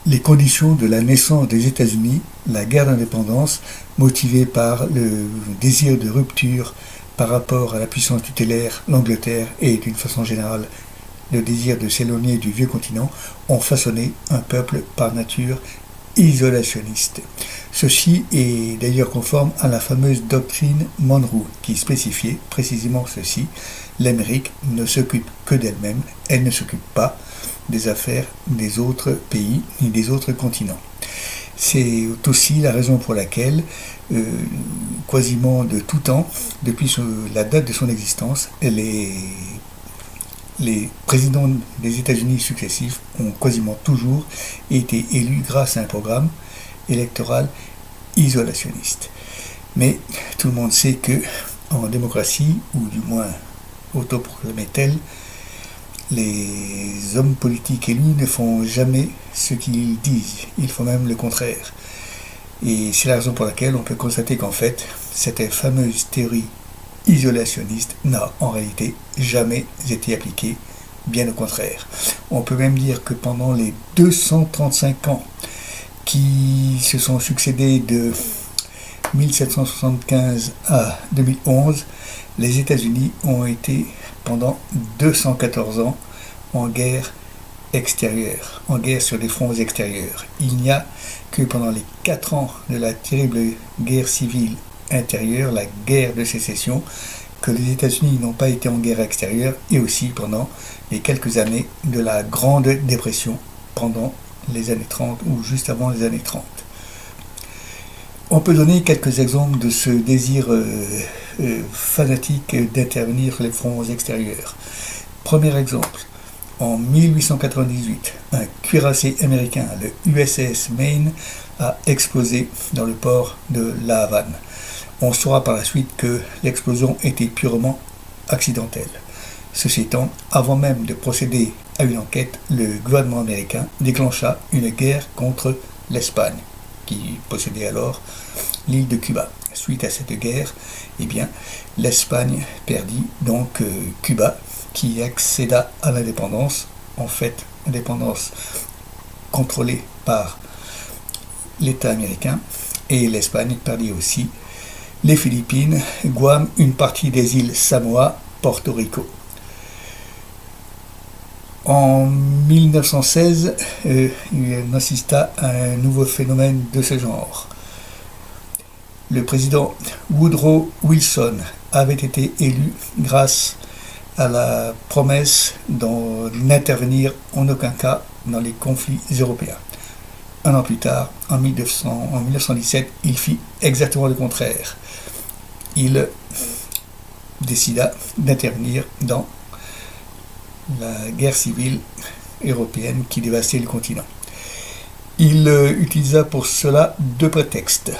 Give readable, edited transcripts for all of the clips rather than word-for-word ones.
les conditions de la naissance des États-Unis, la guerre d'indépendance, motivée par le désir de rupture par rapport à la puissance tutélaire, l'Angleterre, et d'une façon générale le désir de s'éloigner du vieux continent, ont façonné un peuple par nature isolationniste. Ceci est d'ailleurs conforme à la fameuse doctrine Monroe, qui spécifiait précisément ceci: l'Amérique ne s'occupe que d'elle-même, elle ne s'occupe pas des affaires des autres pays ni des autres continents. C'est aussi la raison pour laquelle, quasiment de tout temps, depuis la date de son existence, les présidents des États-Unis successifs ont quasiment toujours été élus grâce à un programme électoral isolationniste. Mais tout le monde sait que, en démocratie, ou du moins autoproclamés tels, les hommes politiques élus ne font jamais ce qu'ils disent, ils font même le contraire. Et c'est la raison pour laquelle on peut constater qu'en fait, cette fameuse théorie isolationniste n'a en réalité jamais été appliquée, bien au contraire. On peut même dire que pendant les 235 ans qui se sont succédés de 1775 à 2011, les États-Unis ont été pendant 214 ans en guerre extérieure, en guerre sur les fronts extérieurs. Il n'y a que pendant les 4 ans de la terrible guerre civile intérieure, la guerre de sécession, que les États-Unis n'ont pas été en guerre extérieure, et aussi pendant les quelques années de la Grande Dépression, pendant les années 30 ou juste avant les années 30. On peut donner quelques exemples de ce désir fanatique d'intervenir sur les fronts extérieurs. Premier exemple, en 1898, un cuirassé américain, le USS Maine, a explosé dans le port de La Havane. On saura par la suite que l'explosion était purement accidentelle. Ceci étant, avant même de procéder à une enquête, le gouvernement américain déclencha une guerre contre l'Espagne, qui possédait alors l'île de Cuba. Suite à cette guerre, l'Espagne perdit donc Cuba, qui accéda à l'indépendance, en fait, indépendance contrôlée par l'État américain, et l'Espagne perdit aussi les Philippines, Guam, une partie des îles Samoa, Porto Rico. En 1916, on assista à un nouveau phénomène de ce genre. Le président Woodrow Wilson avait été élu grâce à la promesse de n'intervenir en aucun cas dans les conflits européens. Un an plus tard, en 1917, il fit exactement le contraire. Il décida d'intervenir dans la guerre civile européenne qui dévastait le continent. Il utilisa pour cela 2 prétextes.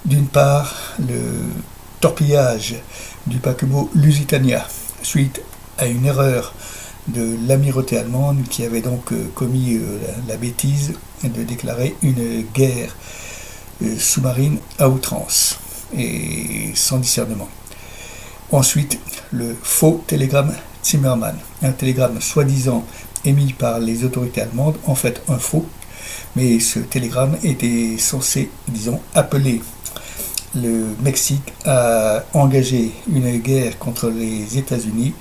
D'une part, le torpillage du paquebot Lusitania, suite à une erreur de l'amirauté allemande qui avait donc commis la bêtise de déclarer une guerre sous-marine à outrance et sans discernement. Ensuite, le faux télégramme Zimmermann, un télégramme soi-disant émis par les autorités allemandes, en fait un faux, mais ce télégramme était censé, appeler le Mexique à engager une guerre contre les États-Unis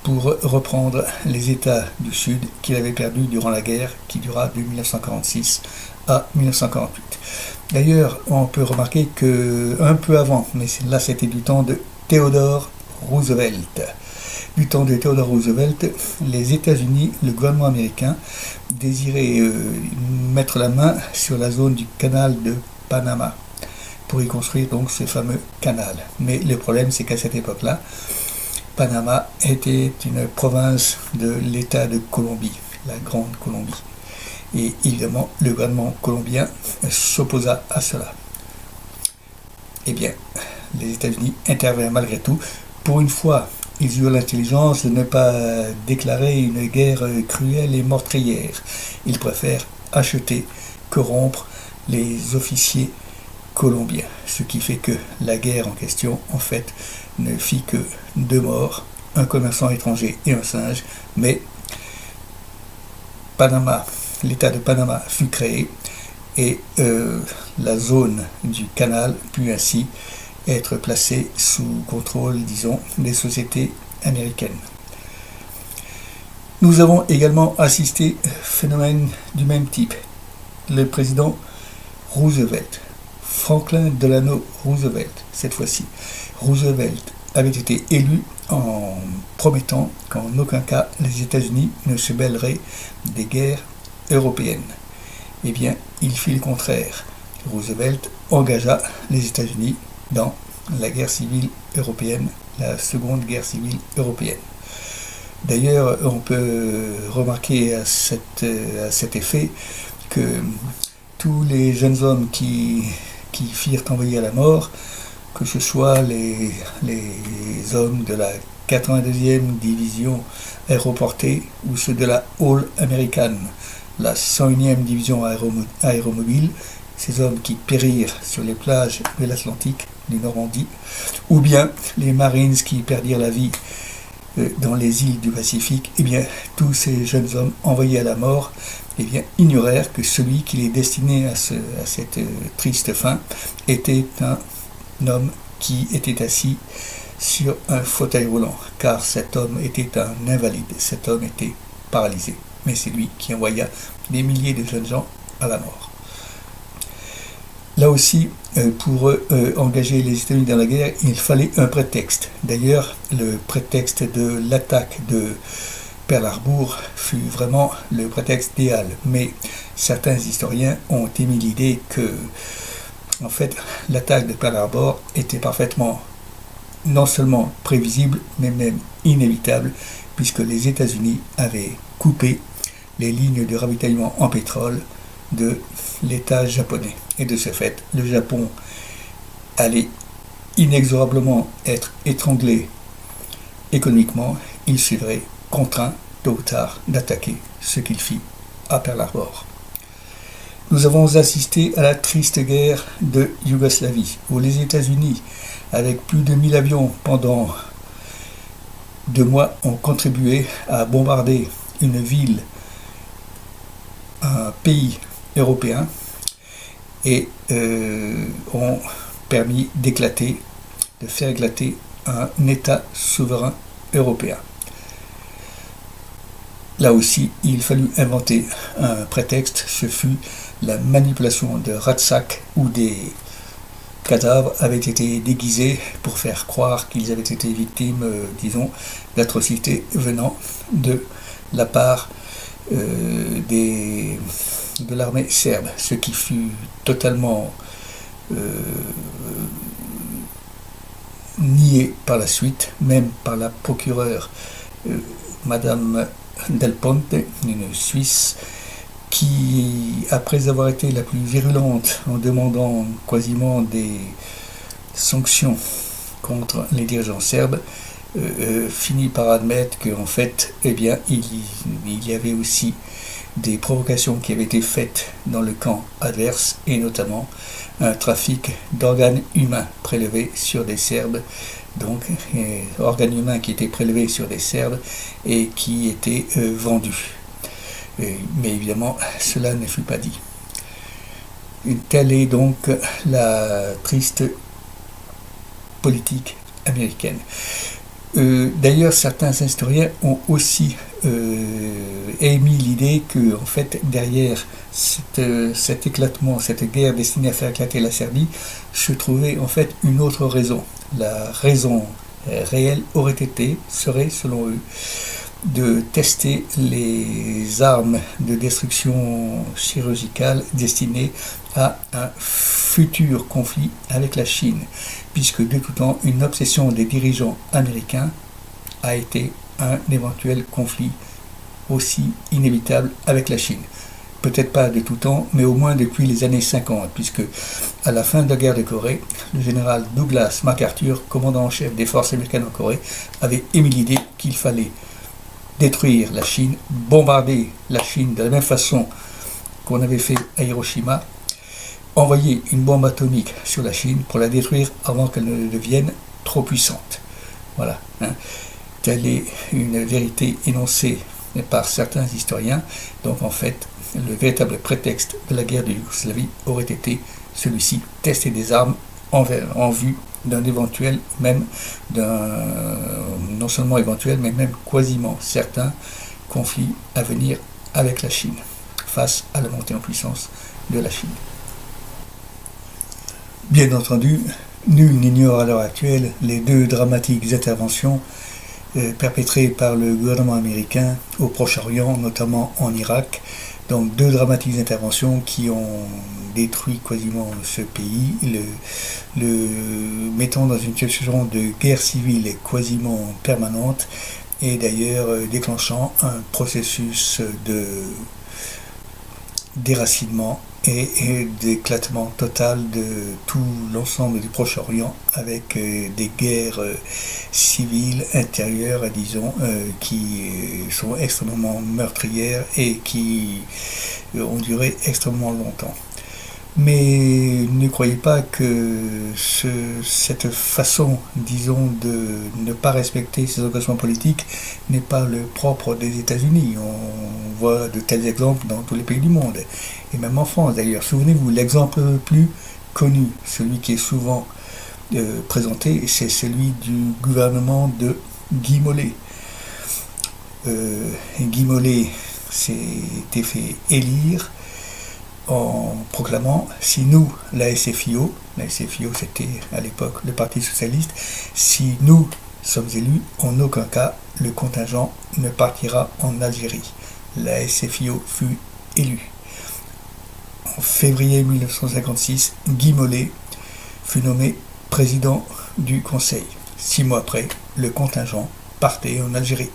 pour reprendre les États du Sud qu'il avait perdus durant la guerre qui dura de 1946 à 1948. D'ailleurs, on peut remarquer qu'un peu avant, mais là c'était du temps de Theodore Roosevelt. Du temps de Theodore Roosevelt, les États-Unis, le gouvernement américain, désirait mettre la main sur la zone du canal de Panama pour y construire donc ce fameux canal. Mais le problème, c'est qu'à cette époque-là, Panama était une province de l'État de Colombie, la Grande Colombie. Et évidemment, le gouvernement colombien s'opposa à cela. Eh bien, les États-Unis intervinrent malgré tout. Pour une fois, ils eurent l'intelligence de ne pas déclarer une guerre cruelle et meurtrière. Ils préfèrent acheter, corrompre les officiers colombiens. Ce qui fait que la guerre en question, en fait, ne fit que 2 morts, un commerçant étranger et un singe. Mais Panama l'État de Panama fut créé et la zone du canal put ainsi être placée sous contrôle, disons, des sociétés américaines. Nous avons également assisté à un phénomène du même type. Le président Roosevelt, Franklin Delano Roosevelt, cette fois-ci. Roosevelt avait été élu en promettant qu'en aucun cas les États-Unis ne se mêleraient des guerres européennes. Eh bien, il fit le contraire. Roosevelt engagea les États-Unis dans la guerre civile européenne, la Seconde Guerre civile européenne. D'ailleurs, on peut remarquer à cet effet que tous les jeunes hommes qui firent envoyer à la mort, que ce soit les hommes de la 82e division aéroportée ou ceux de la All American, la 101e division aéromobile, ces hommes qui périrent sur les plages de l'Atlantique, de Normandie, ou bien les Marines qui perdirent la vie dans les îles du Pacifique, eh bien, tous ces jeunes hommes envoyés à la mort, eh bien, ignorèrent que celui qui les destinait à cette triste fin était un homme qui était assis sur un fauteuil roulant, car cet homme était un invalide, cet homme était paralysé. Mais c'est lui qui envoya des milliers de jeunes gens à la mort. Là aussi, pour engager les États-Unis dans la guerre, il fallait un prétexte. D'ailleurs, le prétexte de l'attaque de Pearl Harbor fut vraiment le prétexte idéal. Mais certains historiens ont émis l'idée que, en fait, l'attaque de Pearl Harbor était parfaitement non seulement prévisible, mais même inévitable, puisque les États-Unis avaient coupé les lignes de ravitaillement en pétrole de l'État japonais. Et de ce fait, le Japon allait inexorablement être étranglé économiquement. Il serait contraint, tôt ou tard, d'attaquer, ce qu'il fit à Pearl Harbor. Nous avons assisté à la triste guerre de Yougoslavie, où les États-Unis, avec plus de 1000 avions pendant 2 mois, ont contribué à bombarder une ville, un pays européen, et ont permis de faire éclater un État souverain européen. Là aussi, il fallut inventer un prétexte, ce fut la manipulation de rats-de-sac où des cadavres avaient été déguisés pour faire croire qu'ils avaient été victimes, disons, d'atrocités venant de la part de l'armée serbe, ce qui fut totalement nié par la suite, même par la procureure Madame Del Ponte, une Suisse, qui, après avoir été la plus virulente en demandant quasiment des sanctions contre les dirigeants serbes, finit par admettre qu'en fait, eh bien, il y avait aussi des provocations qui avaient été faites dans le camp adverse, et notamment un trafic d'organes humains prélevés sur des Serbes, donc organes humains qui étaient prélevés sur des Serbes et qui étaient vendus. Mais évidemment, cela ne fut pas dit. Telle est donc la triste politique américaine. D'ailleurs, certains historiens ont aussi émis l'idée que, en fait, derrière cet éclatement, cette guerre destinée à faire éclater la Serbie, se trouvait en fait une autre raison. La raison réelle serait, selon eux, de tester les armes de destruction chirurgicale destinées à un futur conflit avec la Chine, puisque de tout temps, une obsession des dirigeants américains a été un éventuel conflit aussi inévitable avec la Chine. Peut-être pas de tout temps, mais au moins depuis les années 50, puisque à la fin de la guerre de Corée, le général Douglas MacArthur, commandant en chef des forces américaines en Corée, avait émis l'idée qu'il fallait détruire la Chine, bombarder la Chine de la même façon qu'on avait fait à Hiroshima, envoyer une bombe atomique sur la Chine pour la détruire avant qu'elle ne devienne trop puissante. Voilà. Telle est une vérité énoncée par certains historiens. Donc en fait, le véritable prétexte de la guerre de Yougoslavie aurait été celui-ci, tester des armes en vue d'un éventuel, non seulement éventuel, mais même quasiment certain conflit à venir avec la Chine, face à la montée en puissance de la Chine. Bien entendu, nul n'ignore à l'heure actuelle les deux dramatiques interventions perpétrées par le gouvernement américain au Proche-Orient, notamment en Irak. Donc deux dramatiques interventions qui ont détruit quasiment ce pays, le mettant dans une situation de guerre civile quasiment permanente et d'ailleurs déclenchant un processus de déracinement et d'éclatement total de tout l'ensemble du Proche-Orient avec des guerres civiles intérieures, disons, qui sont extrêmement meurtrières et qui ont duré extrêmement longtemps. Mais ne croyez pas que cette façon, disons, de ne pas respecter ses engagements politiques n'est pas le propre des États-Unis. On voit de tels exemples dans tous les pays du monde, et même en France d'ailleurs. Souvenez-vous, l'exemple le plus connu, celui qui est souvent présenté, c'est celui du gouvernement de Guy Mollet. Guy Mollet s'était fait élire en proclamant « Si nous, la SFIO c'était à l'époque le Parti Socialiste, si nous sommes élus, en aucun cas le contingent ne partira en Algérie. » La SFIO fut élue. En février 1956, Guy Mollet fut nommé président du Conseil. 6 mois après, le contingent partait en Algérie.